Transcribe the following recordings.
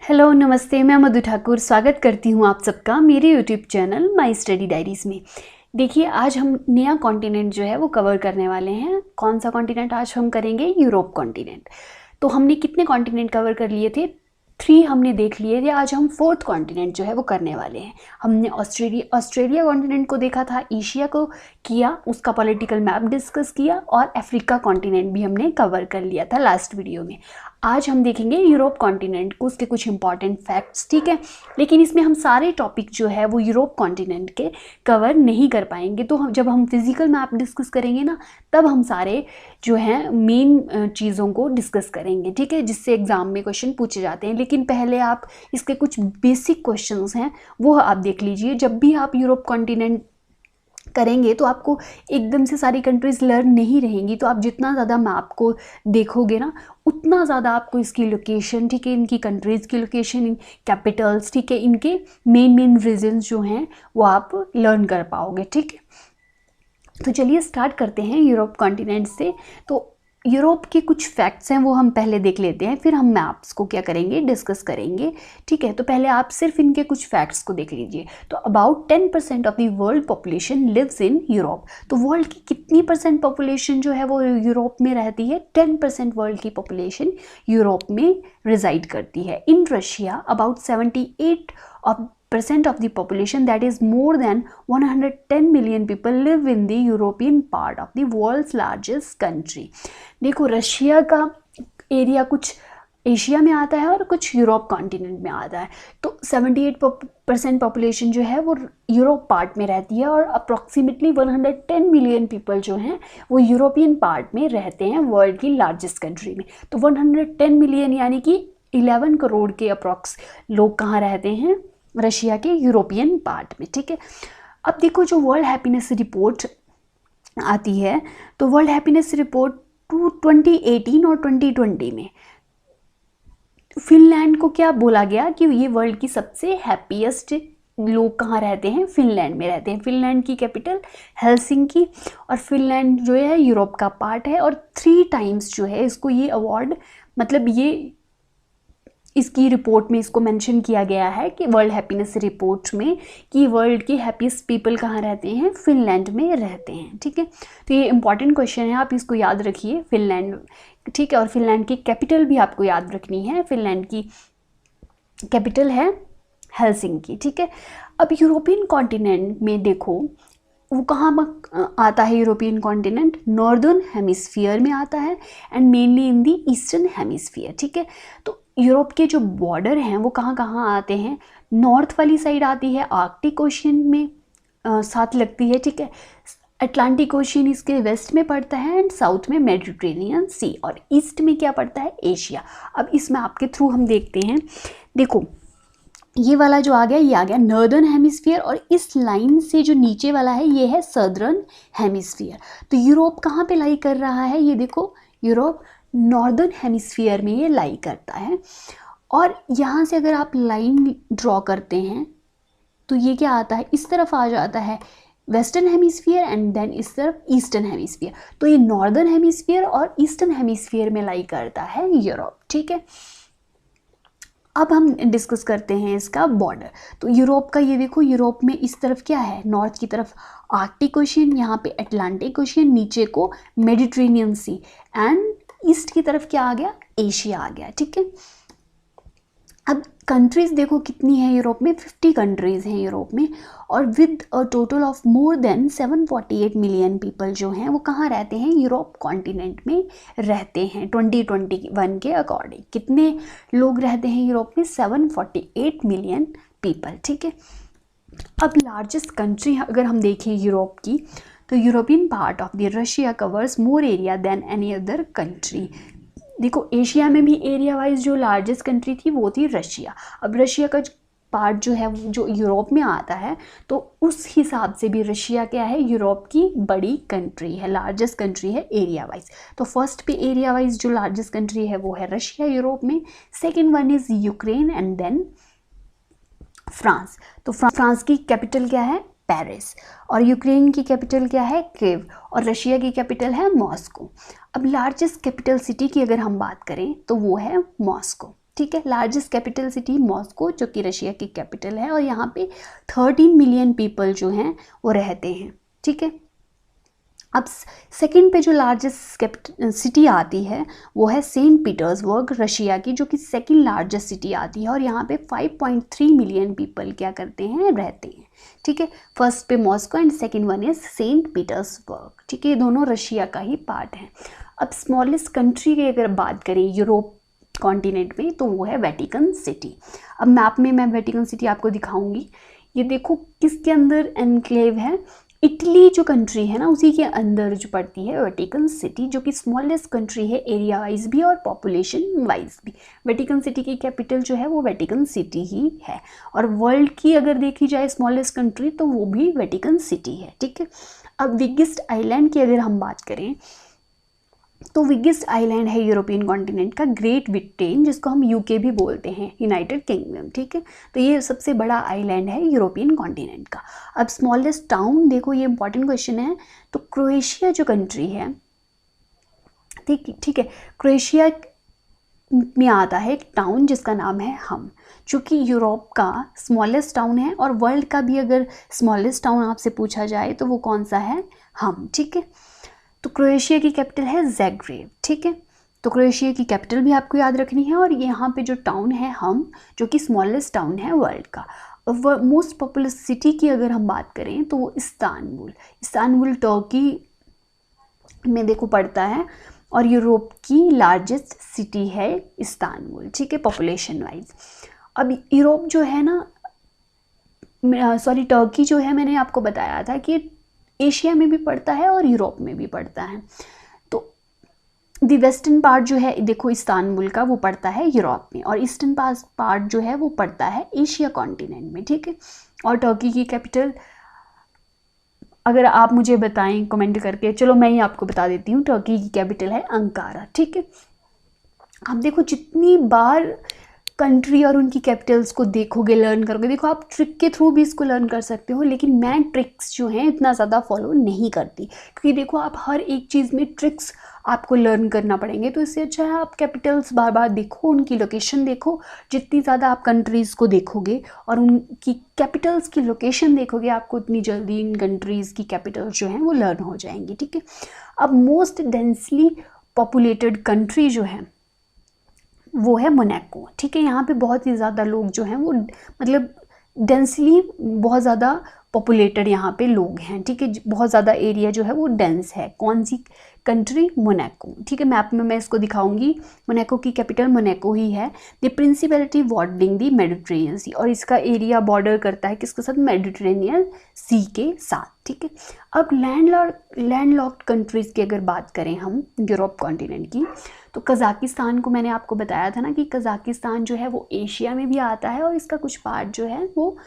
Hello नमस्ते, मैं मधु ठाकुर स्वागत करती हूँ आप सबका मेरे YouTube channel my study diaries में। देखिए, आज हम नया कॉन्टिनेंट जो है वो कवर करने वाले हैं। कौन सा कॉन्टिनेंट आज हम करेंगे? Europe continent. तो हमने कितने कॉन्टिनेंट कवर कर लिए थे? 3 हमने देख लिए थे। आज हम 4th कॉन्टिनेंट जो है वो करने वाले हैं। हमने ऑस्ट्रेलिया कॉन्टिनेंट को देखा था, एशिया को किया, उसका पॉलिटिकल मैप डिस्कस किया और अफ्रीका कॉन्टिनेंट भी हमने कवर कर लिया था लास्ट वीडियो में। आज हम देखेंगे यूरोप कॉन्टिनेंट को, उसके कुछ इंपॉर्टेंट फैक्ट्स, ठीक है। लेकिन इसमें हम सारे टॉपिक जो है वो यूरोप कॉन्टिनेंट के कवर नहीं कर पाएंगे। तो जब हम फिजिकल मैप डिस्कस करेंगे ना, तब हम सारे जो हैं मेन चीज़ों को डिस्कस करेंगे, ठीक है, जिससे एग्ज़ाम में क्वेश्चन पूछे जाते हैं। लेकिन पहले आप इसके कुछ बेसिक क्वेश्चंस हैं वो आप देख लीजिए। जब भी आप यूरोप कॉन्टिनेंट करेंगे तो आपको एकदम से सारी कंट्रीज़ लर्न नहीं रहेंगी। तो आप जितना ज़्यादा मैप को देखोगे ना, उतना ज़्यादा आपको इसकी लोकेशन, ठीक है, इनकी कंट्रीज़ की लोकेशन, कैपिटल्स, ठीक है, इनके मेन रीजन्स जो हैं वो आप लर्न कर पाओगे, ठीक है। तो चलिए स्टार्ट करते हैं यूरोप कॉन्टिनेंट से। तो यूरोप के कुछ फैक्ट्स हैं वो हम पहले देख लेते हैं, फिर हम मैप्स को क्या करेंगे, डिस्कस करेंगे, ठीक है। तो पहले आप सिर्फ इनके कुछ फैक्ट्स को देख लीजिए। तो about 10% of the world population lives in Europe. तो वर्ल्ड की कितनी परसेंट पॉपुलेशन जो है वो यूरोप में रहती है? 10% वर्ल्ड की पॉपुलेशन यूरोप में रिजाइड करती है। In Russia about 78% of the population, that is more than 110 million people, live in the European part of the world's largest country। देखो, रशिया का एरिया कुछ एशिया में आता है और कुछ यूरोप कॉन्टिनेंट में आता है। तो 78% पॉपुलेशन जो है वो यूरोप पार्ट में रहती है और अप्रॉक्सीमेटली 110 मिलियन पीपल जो हैं वो यूरोपियन पार्ट में रहते हैं, वर्ल्ड की लार्जेस्ट कंट्री में। तो 110 मिलियन यानी कि 11 करोड़ के अप्रॉक्स लोग कहाँ रहते हैं? रशिया के यूरोपियन पार्ट में, ठीक है। अब देखो, जो वर्ल्ड हैप्पीनेस रिपोर्ट आती है, तो वर्ल्ड हैप्पीनेस रिपोर्ट 2018 और 2020 में फिनलैंड को क्या बोला गया कि ये वर्ल्ड की सबसे हैप्पीएस्ट लोग कहाँ रहते हैं? फिनलैंड में रहते हैं। फिनलैंड की कैपिटल हेलसिंकी, और फिनलैंड जो है यूरोप का पार्ट है। और 3 टाइम्स जो है इसको ये अवार्ड, मतलब ये इसकी रिपोर्ट में इसको मेंशन किया गया है कि वर्ल्ड हैप्पीनेस रिपोर्ट में कि वर्ल्ड के हैप्पीएस्ट पीपल कहाँ रहते हैं? फिनलैंड में रहते हैं, ठीक है। तो ये इंपॉर्टेंट क्वेश्चन है, आप इसको याद रखिए, फिनलैंड, ठीक है। और फिनलैंड की कैपिटल भी आपको याद रखनी है। फिनलैंड की कैपिटल है हेलसिंकी, ठीक है। अब यूरोपियन कॉन्टिनेंट में देखो, वो कहाँ आता है? यूरोपियन कॉन्टिनेंट नॉर्दर्न हेमिस्फीयर में आता है and mainly in the eastern hemisphere, ठीक है। तो यूरोप के जो बॉर्डर हैं वो कहाँ कहाँ आते हैं? नॉर्थ वाली साइड आती है, आर्कटिक ओशियन में साथ लगती है, ठीक है। अटलांटिक ओशियन इसके वेस्ट में पड़ता है एंड साउथ में मेडिटेरेनियन सी, और ईस्ट में क्या पड़ता है? एशिया। अब इस मैप के थ्रू हम देखते हैं। देखो, ये वाला जो आ गया, ये आ गया नॉर्दर्न हेमिस्फीयर, और इस लाइन से जो नीचे वाला है ये है सदर्न हेमिस्फीयर। तो यूरोप कहाँ पे लाई कर रहा है? ये देखो, यूरोप नॉर्दर्न हेमिस्फीयर में ये लाई करता है। और यहाँ से अगर आप लाइन ड्रॉ करते हैं तो ये क्या आता है? इस तरफ आ जाता है वेस्टर्न हेमिस्फीयर एंड देन इस तरफ ईस्टर्न हेमिस्फीयर। तो ये नॉर्दर्न हेमिस्फीयर और ईस्टर्न हेमिस्फीयर में लाई करता है यूरोप, ठीक है। अब हम डिस्कस करते हैं इसका बॉर्डर। तो यूरोप का ये देखो, यूरोप में इस तरफ क्या है? नॉर्थ की तरफ आर्कटिक ओशियन, यहाँ पे अटलांटिक ओशियन, नीचे को मेडिटेरेनियन सी, एंड ईस्ट की तरफ क्या आ गया? एशिया आ गया, ठीक है। अब कंट्रीज़ देखो कितनी है यूरोप में? 50 कंट्रीज़ हैं यूरोप में, और with a total of more than 748 million people जो हैं वो कहाँ रहते हैं? यूरोप कॉन्टिनेंट में रहते हैं। 2021 के अकॉर्डिंग कितने लोग रहते हैं यूरोप में? 748 मिलियन पीपल, ठीक है। अब लार्जेस्ट कंट्री अगर हम देखें यूरोप की, तो European part of the Russia covers more area than any other country. देखो, एशिया में भी एरिया वाइज जो लार्जेस्ट कंट्री थी वो थी रशिया। अब रशिया का पार्ट जो है जो यूरोप में आता है, तो उस हिसाब से भी रशिया क्या है? यूरोप की बड़ी कंट्री है, लार्जेस्ट कंट्री है एरिया वाइज। तो फर्स्ट पे एरिया वाइज जो लार्जेस्ट कंट्री है वो है रशिया यूरोप में। Second one is Ukraine and then France. तो फ्रांस की कैपिटल क्या है? पेरिस। और यूक्रेन की कैपिटल क्या है? कीव। और रशिया की कैपिटल है मॉस्को। अब लार्जेस्ट कैपिटल सिटी की अगर हम बात करें तो वो है मॉस्को, ठीक है। लार्जेस्ट कैपिटल सिटी मॉस्को जो कि रशिया की कैपिटल है, और यहाँ पे 13 मिलियन पीपल जो हैं वो रहते हैं, ठीक है। अब सेकंड पे जो लार्जेस्ट सिटी आती है वो है सेंट पीटर्सबर्ग रशिया की, जो कि सेकंड लार्जेस्ट सिटी आती है, और यहाँ पे 5.3 मिलियन पीपल क्या करते हैं, रहते हैं, ठीक है। फर्स्ट पे Moscow and second one is Saint Petersburg, ठीक है। ये दोनों रशिया का ही पार्ट है। अब स्मॉलेस्ट कंट्री की अगर बात करें यूरोप कॉन्टिनेंट में तो वो है वेटिकन सिटी। अब मैप में मैं वेटिकन सिटी आपको दिखाऊंगी। ये देखो किसके अंदर एनक्लेव है, इटली जो कंट्री है ना उसी के अंदर जो पड़ती है वेटिकन सिटी, जो कि स्मॉलेस्ट कंट्री है एरिया वाइज भी और पॉपुलेशन वाइज भी। वेटिकन सिटी की कैपिटल जो है वो वेटिकन सिटी ही है, और वर्ल्ड की अगर देखी जाए स्मॉलेस्ट कंट्री तो वो भी वेटिकन सिटी है, ठीक है। अब बिगेस्ट आइलैंड की अगर हम बात करें तो बिगेस्ट आइलैंड है यूरोपियन कॉन्टिनेंट का ग्रेट ब्रिटेन, जिसको हम यूके भी बोलते हैं, यूनाइटेड किंगडम, ठीक है। तो ये सबसे बड़ा आइलैंड है यूरोपियन कॉन्टिनेंट का। अब स्मॉलेस्ट टाउन देखो, ये इंपॉर्टेंट क्वेश्चन है। तो क्रोएशिया जो कंट्री है, ठीक है, क्रोएशिया में आता है एक टाउन जिसका नाम है हम, जो कि यूरोप का स्मॉलेस्ट टाउन है, और वर्ल्ड का भी अगर स्मॉलेस्ट टाउन आपसे पूछा जाए तो वो कौन सा है, हम, ठीक है। तो क्रोएशिया की कैपिटल है ज़ैग्रेब, ठीक है। तो क्रोएशिया की कैपिटल भी आपको याद रखनी है, और यहाँ पे जो टाउन है हम, जो कि स्मॉलेस्ट टाउन है वर्ल्ड का। मोस्ट पॉपुलस सिटी की अगर हम बात करें तो वो इस्तांबुल टर्की में देखो पड़ता है, और यूरोप की लार्जेस्ट सिटी है इस्तांबुल, ठीक है, पॉपुलेशन वाइज। अब यूरोप जो है ना, टर्की जो है, मैंने आपको बताया था कि एशिया में भी पड़ता है और यूरोप में भी पड़ता है। तो द वेस्टर्न पार्ट जो है देखो इस्तांबुल का, वो पड़ता है यूरोप में, और ईस्टर्न पार्ट जो है वो पड़ता है एशिया कॉन्टिनेंट में, ठीक है। और टर्की की कैपिटल अगर आप मुझे बताएं कमेंट करके, चलो मैं ही आपको बता देती हूँ, टर्की की कैपिटल है अंकारा, ठीक है। आप देखो जितनी बार कंट्री और उनकी कैपिटल्स को देखोगे, लर्न करोगे, देखो आप ट्रिक के थ्रू भी इसको लर्न कर सकते हो, लेकिन मैं ट्रिक्स जो हैं इतना ज़्यादा फॉलो नहीं करती, क्योंकि देखो आप हर एक चीज़ में ट्रिक्स आपको लर्न करना पड़ेंगे। तो इससे अच्छा है आप कैपिटल्स बार बार देखो, उनकी लोकेशन देखो। जितनी ज़्यादा आप कंट्रीज़ को देखोगे और उनकी कैपिटल्स की लोकेशन देखोगे, आपको उतनी जल्दी इन कंट्रीज़ की कैपिटल्स जो हैं वो लर्न हो जाएंगी, ठीक है। अब मोस्ट डेंसली पॉपुलेटेड कंट्री जो है वो है मोनाको, ठीक है। यहाँ पे बहुत ही ज़्यादा लोग जो हैं वो मतलब डेंसली बहुत ज़्यादा पॉपुलेटेड यहाँ पे लोग हैं, ठीक है। बहुत ज़्यादा एरिया जो है वो डेंस है। कौन सी कंट्री, मोनाको, ठीक है। मैप में मैं इसको दिखाऊंगी। मोनाको की कैपिटल मोनाको ही है। The principality bordering the Mediterranean sea, और इसका एरिया बॉर्डर करता है किसके साथ, मेडिटेरेनियन सी के साथ, ठीक है। अब लैंडलॉक्ड कंट्रीज़ की अगर बात करें हम यूरोप कॉन्टिनेंट की, तो कज़ाकिस्तान को मैंने आपको बताया था ना कि कज़ाकिस्तान जो है वो एशिया में भी आता है, और इसका कुछ पार्ट जो है वो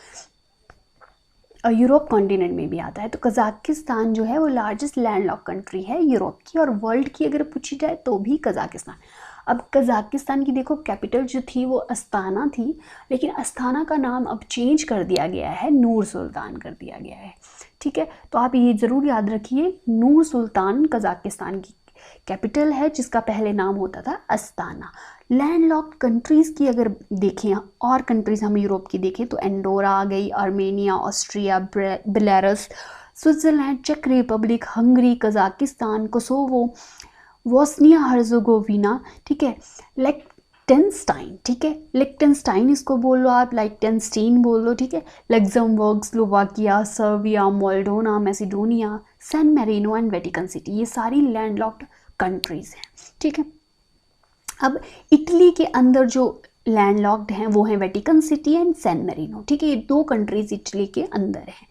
यूरोप कॉन्टिनेंट में भी आता है। तो कज़ाकिस्तान जो है वो लार्जेस्ट लैंडलॉक कंट्री है यूरोप की, और वर्ल्ड की अगर पूछी जाए तो भी कज़ाकिस्तान। अब कज़ाकिस्तान की देखो कैपिटल जो थी वो अस्ताना थी, लेकिन अस्ताना का नाम अब चेंज कर दिया गया है, नूर सुल्तान कर दिया गया है, ठीक है। तो आप ये ज़रूर याद रखिए, नूर सुल्तान कज़ाकिस्तान की कैपिटल है, जिसका पहले नाम होता था अस्ताना। लैंडलॉक्ड कंट्रीज़ की अगर देखें, और कंट्रीज़ हम यूरोप की देखें तो एंडोरा आ गई, आर्मेनिया, ऑस्ट्रिया, बेलारूस, स्विट्ज़रलैंड, चेक Republic, Hungary, Kazakhstan, Kosovo, Bosnia Herzegovina, ठीक है, लिechtenstein, ठीक है, लिechtenstein इसको बोल लो आप, लाइटेनस्टीन बोल लो, ठीक है, Luxembourg, Slovakia, Serbia, Moldova, Macedonia, San Marino and Vatican City, ये सारी लैंडलॉक्ड कंट्रीज़ हैं, ठीक है। अब इटली के अंदर जो लैंडलॉक्ड हैं वो हैं Vatican City and San Marino, ठीक है। ये दो कंट्रीज इटली के अंदर हैं।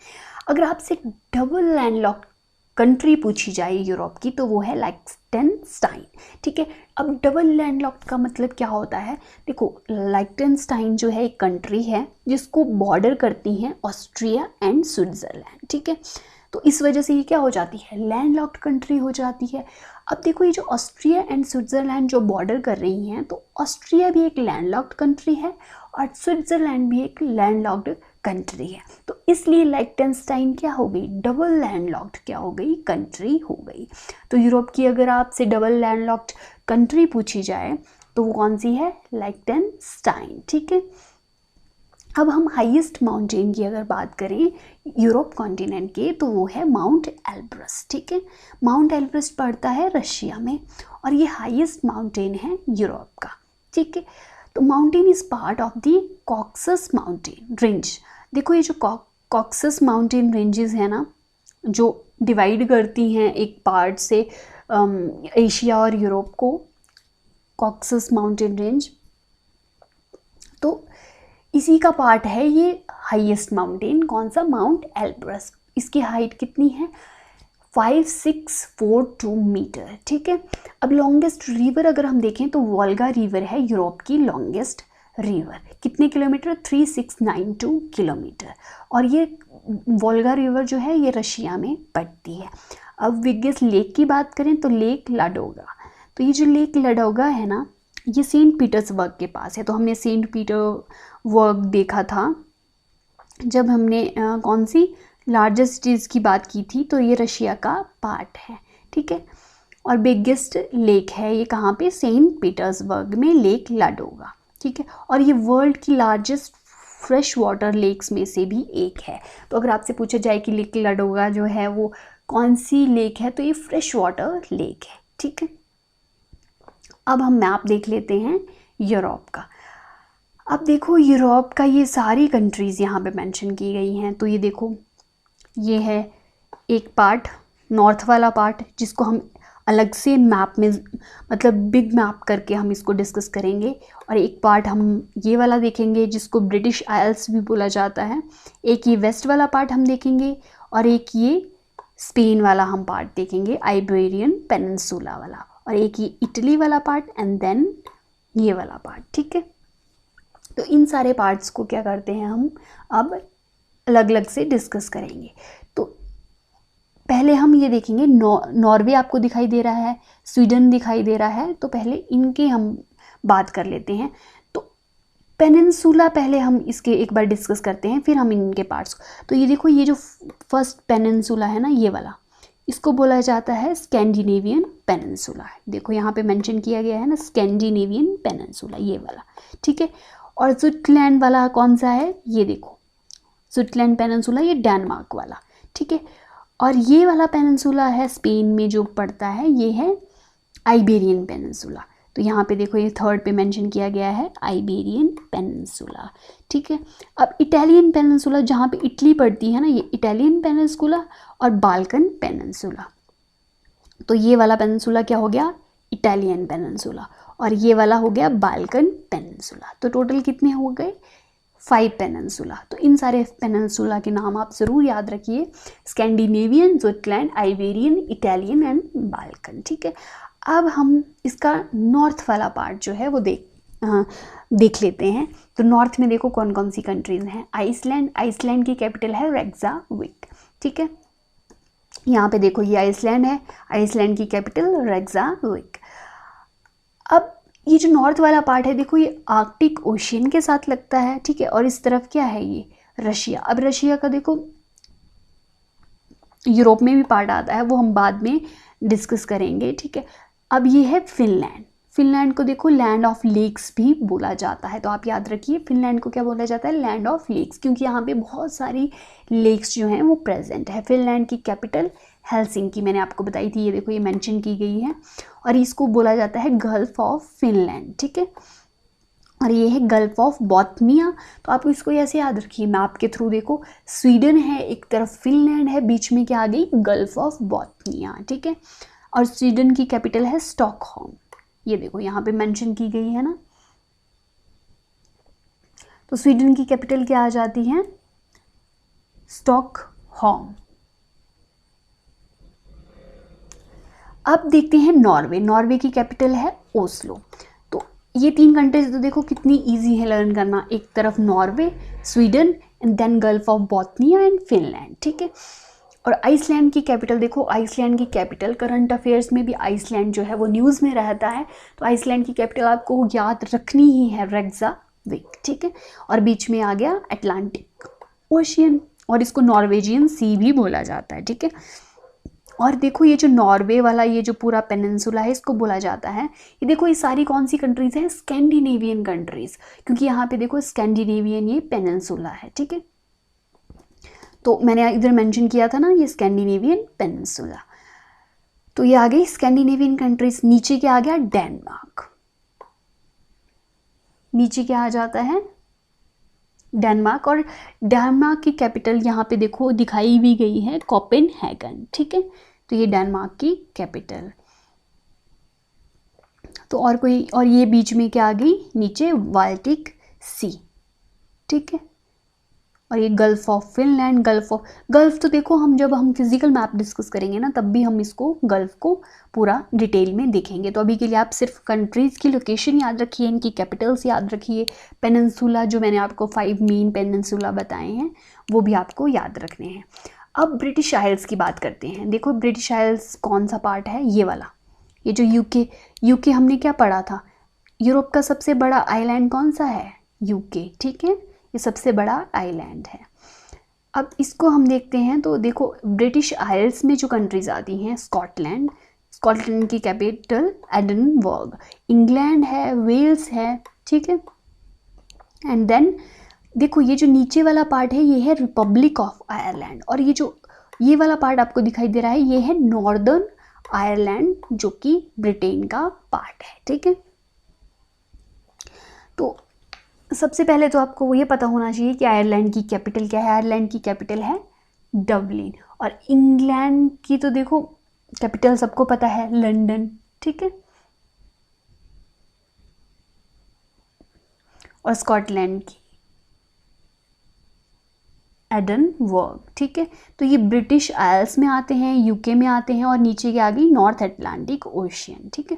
अगर आपसे डबल लैंडलॉक्ड कंट्री पूछी जाए यूरोप की तो वो है लाइechtenstein, ठीक है। अब डबल लैंडलॉक्ड का मतलब क्या होता है, देखो लाइechtenstein जो है एक कंट्री है जिसको बॉर्डर करती हैं ऑस्ट्रिया एंड स्विट्ज़रलैंड, ठीक है। तो इस वजह से ये क्या हो जाती है, लैंडलॉक्ड कंट्री हो जाती है। अब देखो ये जो ऑस्ट्रिया एंड स्विट्ज़रलैंड जो बॉर्डर कर रही हैं, तो ऑस्ट्रिया भी एक लैंडलॉक्ड कंट्री है और स्विट्ज़रलैंड भी एक लैंडलॉक्ड कंट्री है। तो इसलिए लाइechtenstein क्या हो गई, डबल लैंडलॉक्ड क्या हो गई, कंट्री हो गई। तो यूरोप की अगर आपसे डबल लैंडलॉक्ड कंट्री पूछी जाए तो वो कौन सी है, लिechtenstein, ठीक है। अब हम हाईएस्ट माउंटेन की अगर बात करें यूरोप कॉन्टिनेंट के, तो वो है माउंट एल्ब्रस, ठीक है। माउंट एल्ब्रस पड़ता है रशिया में और ये हाईएस्ट माउंटेन है यूरोप का, ठीक है। तो mountain is part of the Caucasus mountain range. देखो ये जो कॉक्सस माउंटेन रेंजेस है ना, जो डिवाइड करती हैं एक पार्ट से एशिया और यूरोप को, कॉक्सस माउंटेन रेंज, तो इसी का पार्ट है ये हाईएस्ट माउंटेन, कौन सा, माउंट एल्ब्रस। इसकी हाइट कितनी है, 5642 मीटर, ठीक है। अब लॉन्गेस्ट रिवर अगर हम देखें तो वोल्गा रिवर है यूरोप की लॉन्गेस्ट रिवर, कितने किलोमीटर, 3692 किलोमीटर। और ये वोल्गा रिवर जो है ये रशिया में पड़ती है। अब बिगेस्ट लेक की बात करें तो लेक लाडोगा, तो ये जो लेक लाडोगा है ना, ये सेंट पीटर्सबर्ग के पास है। तो हमने सेंट पीटर्सबर्ग देखा था जब हमने कौन सी लार्जेस्ट सिटीज़ की बात की थी, तो ये रशिया का पार्ट है, ठीक है। और बिगेस्ट लेक है ये कहाँ पे, सेंट पीटर्सबर्ग में, लेक लाडोगा, ठीक है। और ये वर्ल्ड की लार्जेस्ट फ्रेश वाटर लेक्स में से भी एक है। तो अगर आपसे पूछा जाए कि लेक लाडोगा जो है वो कौन सी लेक है, तो ये फ्रेश वाटर लेक है, ठीक है। अब हम मैप देख लेते हैं यूरोप का। अब देखो यूरोप का ये सारी कंट्रीज़ यहाँ पे मेंशन की गई हैं। तो ये देखो, ये है एक पार्ट, नॉर्थ वाला पार्ट, जिसको हम अलग से मैप में, मतलब बिग मैप करके हम इसको डिस्कस करेंगे। और एक पार्ट हम ये वाला देखेंगे जिसको ब्रिटिश आइल्स भी बोला जाता है। एक ये वेस्ट वाला पार्ट हम देखेंगे और एक ये स्पेन वाला हम पार्ट देखेंगे, आइबेरियन पेनिनसुला वाला, और एक ये इटली वाला पार्ट एंड देन ये वाला पार्ट, ठीक है। तो इन सारे पार्ट्स को क्या करते हैं हम अब अलग अलग से डिस्कस करेंगे। तो पहले हम ये देखेंगे, नॉर्वे आपको दिखाई दे रहा है, स्वीडन दिखाई दे रहा है, तो पहले इनके हम बात कर लेते हैं। तो पेनिनसुला पहले हम इसके एक बार डिस्कस करते हैं, फिर हम इनके पार्ट्स को। तो ये देखो, ये जो फर्स्ट पेनिनसुला है ना, ये वाला, इसको बोला जाता है स्कैंडिनेवियन पेनिनसुला है। देखो यहाँ पे मेंशन किया गया है ना, स्कैंडिनेवियन पेनिनसुला, ये वाला, ठीक है। और जुटलैंड वाला कौन सा है, ये देखो, जुटलैंड पेनिनसुला, ये डेनमार्क वाला, ठीक है। और ये वाला पेनिनसुला है स्पेन में जो पड़ता है, ये है आइबेरियन पेनिनसुला। तो यहाँ पे देखो, ये थर्ड पे मेंशन किया गया है आइबेरियन पेनिनसुला, ठीक है। अब इटालियन पेनिनसुला, जहाँ पे इटली पड़ती है ना, ये इटालियन पेनिनसुला और बाल्कन पेनिनसुला। तो ये वाला पेनिनसुला क्या हो गया, इटालियन पेनिनसुला, और ये वाला हो गया बाल्कन पेनिनसुला। तो टोटल कितने हो गए, 5 पेनिनसुला। तो इन सारे पेनिनसुला के नाम आप ज़रूर याद रखिए, Scandinavian, Jutland, Iberian, Italian and Balkan, ठीक है। अब हम इसका नॉर्थ वाला पार्ट जो है वो देख लेते हैं। तो नॉर्थ में देखो कौन कौन सी कंट्रीज़ हैं। आइसलैंड, आइसलैंड की कैपिटल है रेक्जाविक, ठीक है। यहाँ पे देखो, ये आइसलैंड है, आइसलैंड की कैपिटल रेक्जाविक। अब ये जो नॉर्थ वाला पार्ट है, देखो ये आर्कटिक ओशियन के साथ लगता है, ठीक है। और इस तरफ क्या है, ये रशिया। अब रशिया का देखो यूरोप में भी पार्ट आता है, वो हम बाद में डिस्कस करेंगे, ठीक है। अब ये है फिनलैंड। फिनलैंड को देखो लैंड ऑफ लेक्स भी बोला जाता है। तो आप याद रखिए, फिनलैंड को क्या बोला जाता है, लैंड ऑफ लेक्स, क्योंकि यहाँ पे बहुत सारी लेक्स जो हैं वो प्रेजेंट है। फिनलैंड की कैपिटल हेलसिंकी, मैंने आपको बताई थी, ये देखो ये मेंशन की गई है। और इसको बोला जाता है गल्फ ऑफ फिनलैंड, ठीक है। और ये है गल्फ ऑफ बॉथनिया। तो आप इसको ऐसे याद रखिए मैप के थ्रू। देखो स्वीडन है, एक तरफ फिनलैंड है, बीच में क्या आ गई, गल्फ ऑफ बॉथनिया, ठीक है। और स्वीडन की कैपिटल है स्टॉकहोम, ये देखो यहाँ पे मेंशन की गई है ना। तो स्वीडन की कैपिटल क्या आ जाती है, स्टॉकहोम। अब देखते हैं नॉर्वे। नॉर्वे की कैपिटल है ओस्लो। तो ये 3 कंट्रीज तो देखो कितनी इजी है लर्न करना। एक तरफ Norway, Sweden and then Gulf of Bothnia and Finland, ठीक है। और आइसलैंड की कैपिटल देखो, आइसलैंड की कैपिटल, करंट अफेयर्स में भी आइसलैंड जो है वो न्यूज़ में रहता है। तो आइसलैंड की कैपिटल आपको याद रखनी ही है, रेक्जाविक, ठीक है। और बीच में आ गया अटलांटिक ओशियन, और इसको नॉर्वेजियन सी भी बोला जाता है, ठीक है। और देखो ये जो नॉर्वे वाला ये जो पूरा पेनिनसुला है इसको बोला जाता है, ये देखो ये सारी कौन सी कंट्रीज हैं, स्कैंडिनेवियन कंट्रीज, क्योंकि यहाँ पे देखो स्कैंडिनेवियन ये पेनिनसुला है, ठीक है। तो मैंने इधर मेंशन किया था ना ये स्कैंडिनेवियन पेनिनसुला। तो ये आ गई स्कैंडिनेवियन कंट्रीज। नीचे क्या आ गया, डेनमार्क। नीचे क्या आ जाता है, डेनमार्क। और डेनमार्क की कैपिटल यहाँ पे देखो दिखाई भी गई है, कोपेनहेगन, ठीक है। तो ये डेनमार्क की कैपिटल। तो और कोई, और ये बीच में क्या आ गई, नीचे बाल्टिक सी, ठीक है। और ये गल्फ ऑफ फिनलैंड, गल्फ तो देखो हम जब हम फिजिकल मैप डिस्कस करेंगे ना तब भी हम इसको गल्फ को पूरा डिटेल में देखेंगे। तो अभी के लिए आप सिर्फ कंट्रीज़ की लोकेशन याद रखिए, इनकी कैपिटल्स याद रखिए। पेनिनसुला जो मैंने आपको 5 मेन पेनिनसुला बताए हैं वो भी आपको याद रखने हैं। अब ब्रिटिश आइल्स की बात करते हैं। देखो ब्रिटिश आइल्स कौन सा पार्ट है, ये वाला, ये जो यूके हमने क्या पढ़ा था, यूरोप का सबसे बड़ा आइलैंड कौन सा है, यूके, ठीक है। ये सबसे बड़ा आइलैंड है। अब इसको हम देखते हैं तो देखो ब्रिटिश आइल्स में जो कंट्रीज आती हैं, स्कॉटलैंड, स्कॉटलैंड की कैपिटल एडिनबर्ग, इंग्लैंड है, वेल्स है, ठीक है। एंड देन देखो ये जो नीचे वाला पार्ट है ये है रिपब्लिक ऑफ आयरलैंड, और ये वाला पार्ट आपको दिखाई दे रहा है ये है नॉर्दर्न आयरलैंड जो कि ब्रिटेन का पार्ट है, ठीक है। तो सबसे पहले तो आपको ये पता होना चाहिए कि आयरलैंड की कैपिटल क्या है। आयरलैंड की कैपिटल है डबलिन। और इंग्लैंड की तो देखो कैपिटल सबको पता है, लंदन, ठीक है। और स्कॉटलैंड की एडिनबर्ग, ठीक है। तो ये ब्रिटिश आइल्स में आते हैं, यूके में आते हैं, और नीचे की आ गई नॉर्थ अटलांटिक ओशियन, ठीक है।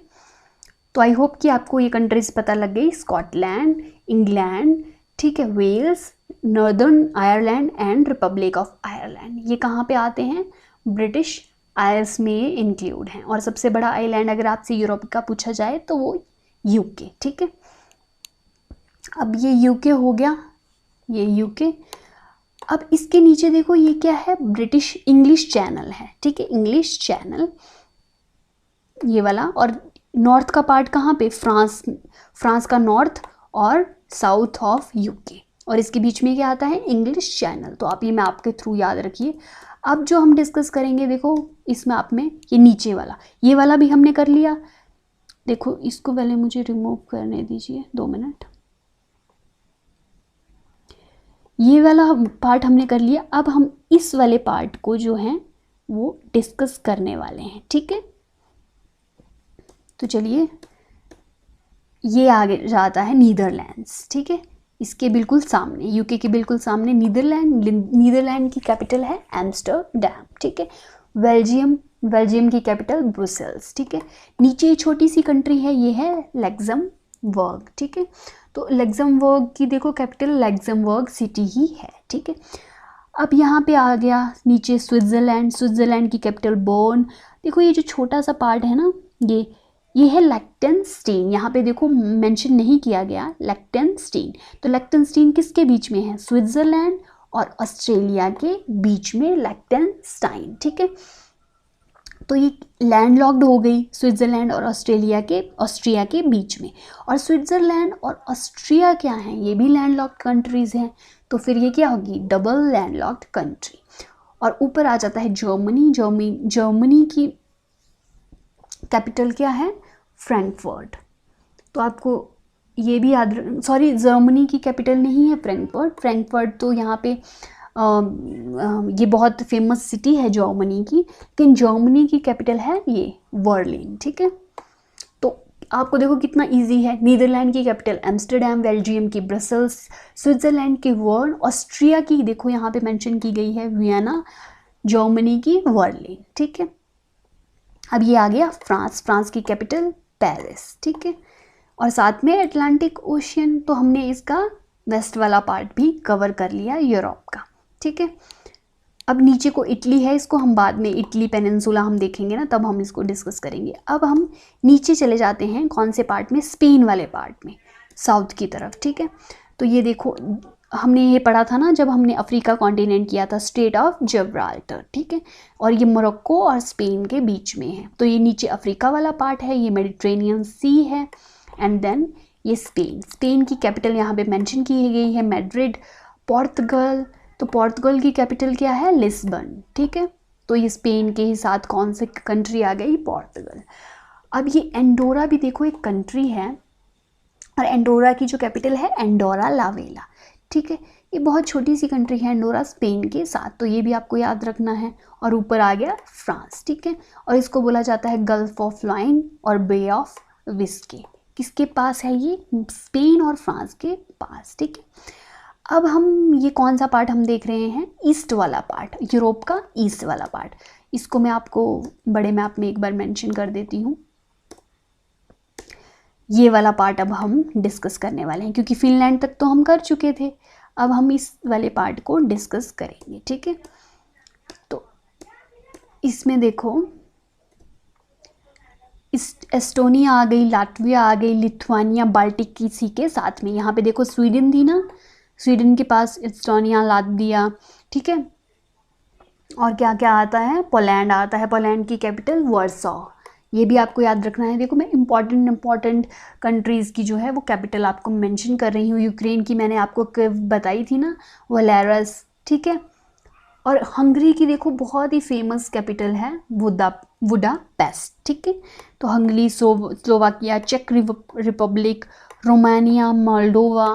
तो आई होप कि आपको ये कंट्रीज पता लग गई, स्कॉटलैंड, इंग्लैंड, ठीक है, Wales, Northern Ireland and Republic of Ireland. ये कहाँ पे आते हैं, ब्रिटिश आइल्स में ये इंक्लूड हैं। और सबसे बड़ा आइलैंड अगर आपसे यूरोप का पूछा जाए तो वो यूके, ठीक है। अब ये यूके हो गया, ये यूके। अब इसके नीचे देखो ये क्या है, ब्रिटिश इंग्लिश चैनल है, ठीक है, इंग्लिश चैनल ये वाला। और नॉर्थ का पार्ट कहाँ पे, फ्रांस का नॉर्थ और साउथ ऑफ यूके, और इसके बीच में क्या आता है, इंग्लिश चैनल। तो आप ये मैप के थ्रू याद रखिए। अब जो हम डिस्कस करेंगे देखो इस मैप में, ये नीचे वाला, ये वाला भी हमने कर लिया। देखो इसको पहले मुझे रिमूव करने दीजिए 2 मिनट। ये वाला पार्ट हमने कर लिया। अब हम इस वाले पार्ट को जो है वो डिस्कस करने वाले हैं, ठीक है। तो चलिए, ये आगे जाता है नीदरलैंड्स, ठीक है। इसके बिल्कुल सामने, यूके के बिल्कुल सामने नीदरलैंड की कैपिटल है एम्स्टरडैम, ठीक है। बेल्जियम की कैपिटल ब्रुसेल्स, ठीक है। नीचे छोटी सी कंट्री है, ये है लग्जमबर्ग, ठीक है। तो लग्जमबर्ग की देखो कैपिटल लग्जमबर्ग सिटी ही है, ठीक है। अब यहाँ पे आ गया नीचे स्विट्ज़रलैंड की कैपिटल बर्न। देखो ये जो छोटा सा पार्ट है ना, ये है लिechtenstein। यहाँ पे देखो मेंशन नहीं किया गया लिechtenstein। तो लिechtenstein किसके बीच में है, स्विट्ज़रलैंड और ऑस्ट्रेलिया के बीच में लिechtenstein, ठीक है। तो ये लैंडलॉक्ड हो गई स्विट्ज़रलैंड और ऑस्ट्रिया के बीच में। और स्विट्ज़रलैंड और ऑस्ट्रिया क्या हैं, ये भी लैंडलॉक्ड कंट्रीज़ हैं। तो फिर ये क्या होगी, डबल लैंडलॉक्ड कंट्री। और ऊपर आ जाता है जर्मनी की कैपिटल क्या है, फ्रैंकफर्ट। तो आपको ये भी याद, सॉरी जर्मनी की कैपिटल नहीं है फ्रैंकफर्ट तो यहाँ पे ये बहुत फेमस सिटी है जर्मनी की, लेकिन जर्मनी की कैपिटल है ये बर्लिन, ठीक है। तो आपको देखो कितना इजी है, नीदरलैंड की कैपिटल एम्स्टरडैम, बेल्जियम की ब्रसेल्स, स्विट्ज़रलैंड की बर्न, ऑस्ट्रिया की देखो यहाँ पे मेंशन की गई है वियना, जर्मनी की बर्लिन, ठीक है। अब ये आ गया फ्रांस की कैपिटल पेरिस, ठीक है। और साथ में अटलांटिक ओशियन, तो हमने इसका वेस्ट वाला पार्ट भी कवर कर लिया यूरोप का, ठीक है। अब नीचे को इटली है, इसको हम बाद में इटली पेनिनसुला हम देखेंगे ना, तब हम इसको डिस्कस करेंगे। अब हम नीचे चले जाते हैं कौन से पार्ट में, स्पेन वाले पार्ट में, साउथ की तरफ, ठीक है। तो ये देखो, हमने ये पढ़ा था ना जब हमने अफ्रीका कॉन्टिनेंट किया था, स्ट्रेट ऑफ जिब्राल्टर, ठीक है। और ये मोरक्को और स्पेन के बीच में है। तो ये नीचे अफ्रीका वाला पार्ट है, ये मेडिटेरेनियन सी है, एंड देन ये स्पेन की कैपिटल यहाँ पे मेंशन की गई है मैड्रिड। पोर्तुगल, तो पोर्तुगल की कैपिटल क्या है, लिस्बन, ठीक है। तो ये स्पेन के ही साथ कौन से कंट्री आ गई, पोर्तुगल। अब ये एंडोरा भी देखो एक कंट्री है, और एंडोरा की जो कैपिटल है एंडोरा ला वेला, ठीक है। ये बहुत छोटी सी कंट्री है एंडोरा, स्पेन के साथ, तो ये भी आपको याद रखना है। और ऊपर आ गया फ्रांस, ठीक है। और इसको बोला जाता है गल्फ ऑफ लाइन और बे ऑफ विस्की। किसके पास है ये, स्पेन और फ्रांस के पास, ठीक है। अब हम ये कौन सा पार्ट हम देख रहे हैं, ईस्ट वाला पार्ट, यूरोप का ईस्ट वाला पार्ट। इसको मैं आपको बड़े मैप में एक बार मेंशन कर देती हूँ। ये वाला पार्ट अब हम डिस्कस करने वाले हैं, क्योंकि फिनलैंड तक तो हम कर चुके थे, अब हम इस वाले पार्ट को डिस्कस करेंगे, ठीक है। तो इसमें देखो, एस्टोनिया आ गई, लाटविया आ गई, लिथुआनिया, बाल्टिक किसी के साथ में। यहाँ पे देखो स्वीडन थी ना, स्वीडन के पास एस्टोनिया, लातविया, ठीक है। और क्या क्या आता है, पोलैंड आता है, पोलैंड की कैपिटल वार्सो। ये भी आपको याद रखना है। देखो मैं इम्पॉर्टेंट कंट्रीज़ की जो है वो कैपिटल आपको मेंशन कर रही हूँ। यूक्रेन की मैंने आपको बताई थी ना, वलेरस, ठीक है। और हंगरी की देखो बहुत ही फेमस कैपिटल है बुडापेस्ट, ठीक है। तो हंगरी, स्लोवाकिया, चेक रिपब्लिक, रोमानिया, मोल्डोवा,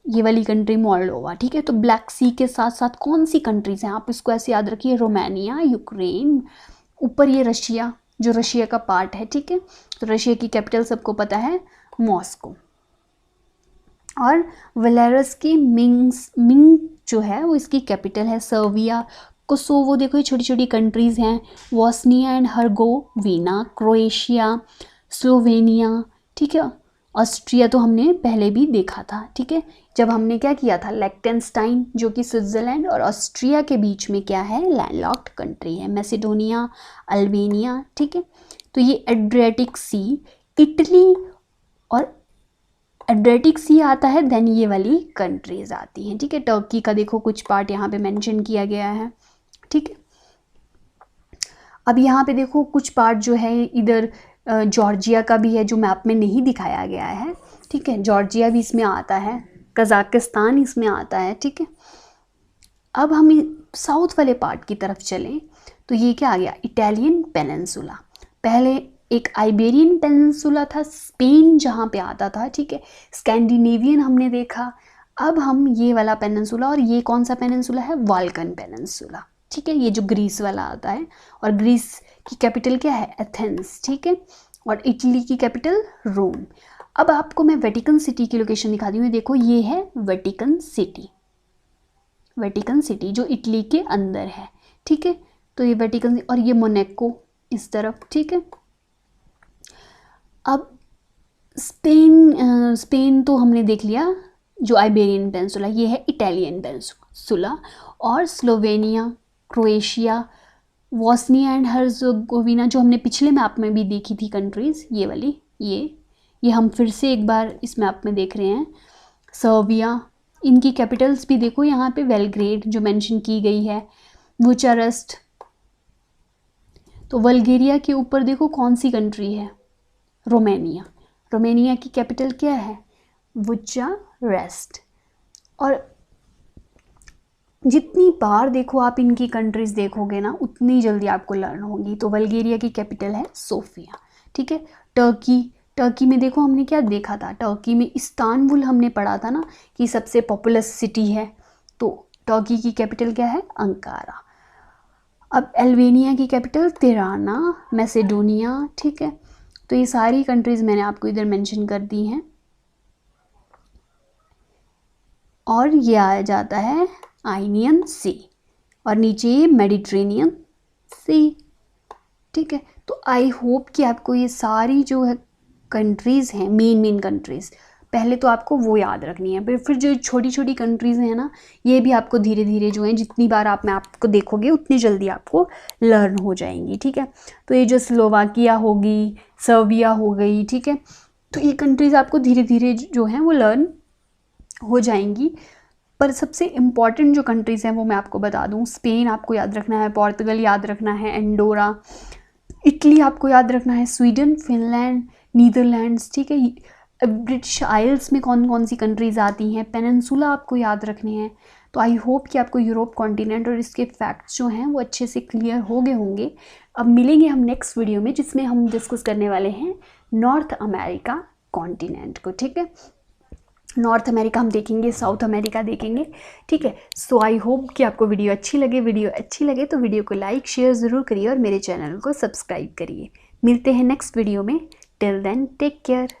ये वाली कंट्री मोल्डोवा, ठीक है। तो ब्लैक सी के साथ साथ कौन सी कंट्रीज हैं, आप इसको ऐसे याद रखिए, रोमानिया, यूक्रेन, ऊपर ये रशिया, जो रशिया का पार्ट है, ठीक है। तो रशिया की कैपिटल सबको पता है, मॉस्को। और बेलारूस की मिंग जो है वो इसकी कैपिटल है, सर्बिया, कोसोवो। देखो ये छोटी छोटी कंट्रीज़ हैं, Bosnia and Herzegovina, Croatia, Slovenia, ठीक है। ऑस्ट्रिया तो हमने पहले भी देखा था, ठीक है, जब हमने क्या किया था, लिechtenstein, जो कि स्विट्ज़रलैंड और ऑस्ट्रिया के बीच में क्या है, लैंडलॉक्ड कंट्री है, मैसेडोनिया, अल्बानिया, ठीक है। तो ये एड्रियाटिक सी, इटली और एड्रियाटिक सी आता है, देन ये वाली कंट्रीज आती हैं, ठीक है। टर्की का देखो कुछ पार्ट यहाँ पे मेंशन किया गया है, ठीक है। अब यहाँ पे देखो कुछ पार्ट जो है इधर जॉर्जिया का भी है, जो मैप में नहीं दिखाया गया है, ठीक है। जॉर्जिया भी इसमें आता है, कजाकिस्तान इसमें आता है, ठीक है। अब हम साउथ वाले पार्ट की तरफ चलें तो ये क्या आ गया, इटालियन पेनिनसुला। पहले एक आइबेरियन पेनिनसुला था, स्पेन जहाँ पे आता था, ठीक है। स्कैंडिनेवियन हमने देखा। अब हम ये वाला पेनिनसुला, और ये कौन सा पेनिनसुला है, बाल्कन पेनिनसुला, ठीक है। ये जो ग्रीस वाला आता है, और ग्रीस की कैपिटल क्या है, एथेंस, ठीक है। और इटली की कैपिटल रोम। अब आपको मैं वेटिकन सिटी की लोकेशन दिखाती हूँ। देखो ये है वेटिकन सिटी, वेटिकन सिटी जो इटली के अंदर है, ठीक है। तो ये वेटिकन, और ये मोनाको इस तरफ, ठीक है। अब स्पेन तो हमने देख लिया, जो आइबेरियन पेनिनसुला, ये है इटालियन पेनिनसुला। और Slovenia, Croatia, Bosnia and Herzegovina, जो हमने पिछले मैप में भी देखी थी कंट्रीज़, ये वाली, ये हम फिर से एक बार इस मैप में देख रहे हैं। सर्बिया, इनकी कैपिटल्स भी देखो यहाँ पे, बेलग्रेड जो मेंशन की गई है, बुचारेस्ट। तो बल्गेरिया के ऊपर देखो कौन सी कंट्री है, रोमानिया। रोमानिया की कैपिटल क्या है, बुचारेस्ट। और जितनी बार देखो आप इनकी कंट्रीज़ देखोगे ना, उतनी जल्दी आपको लर्न होगी। तो बल्गेरिया की कैपिटल है सोफिया, ठीक है। टर्की में देखो हमने क्या देखा था, टर्की में इस्तांबुल हमने पढ़ा था ना कि सबसे पॉपुलस सिटी है, तो टर्की की कैपिटल क्या है, अंकारा। अब अल्बानिया की कैपिटल तिराना, मैसेडोनिया, ठीक है। तो ये सारी कंट्रीज़ मैंने आपको इधर मेंशन कर दी हैं। और ये आ जाता है आइनियन सी, और नीचे ये मेडिटेरेनियन सी, ठीक है। तो आई होप कि आपको ये सारी जो है कंट्रीज़ हैं, मेन कंट्रीज़, पहले तो आपको वो याद रखनी है, फिर जो छोटी छोटी कंट्रीज़ हैं ना, ये भी आपको धीरे धीरे जो है, जितनी बार आप मैप को देखोगे उतनी जल्दी आपको लर्न हो जाएंगी, ठीक है। तो ये जो स्लोवाकिया होगी, सर्बिया हो गई, ठीक है। तो ये कंट्रीज़ आपको धीरे धीरे जो हैं वो लर्न हो जाएंगी। पर सबसे इम्पॉर्टेंट जो कंट्रीज़ हैं वो मैं आपको बता दूं, स्पेन आपको याद रखना है, पोर्तुगल याद रखना है, एंडोरा, इटली आपको याद रखना है, स्वीडन, फिनलैंड, नीदरलैंड्स, ठीक है। ब्रिटिश आइल्स में कौन कौन सी कंट्रीज़ आती हैं, पेनिनसुला आपको याद रखने हैं। तो आई होप कि आपको यूरोप कॉन्टिनेंट और इसके फैक्ट्स जो हैं वो अच्छे से क्लियर हो गए होंगे। अब मिलेंगे हम नेक्स्ट वीडियो में, जिसमें हम डिस्कस करने वाले हैं नॉर्थ अमेरिका कॉन्टिनेंट को, ठीक है। नॉर्थ अमेरिका हम देखेंगे, साउथ अमेरिका देखेंगे, ठीक है। सो आई होप कि आपको वीडियो अच्छी लगे तो वीडियो को लाइक शेयर ज़रूर करिए और मेरे चैनल को सब्सक्राइब करिए। मिलते हैं नेक्स्ट वीडियो में। Till then take care.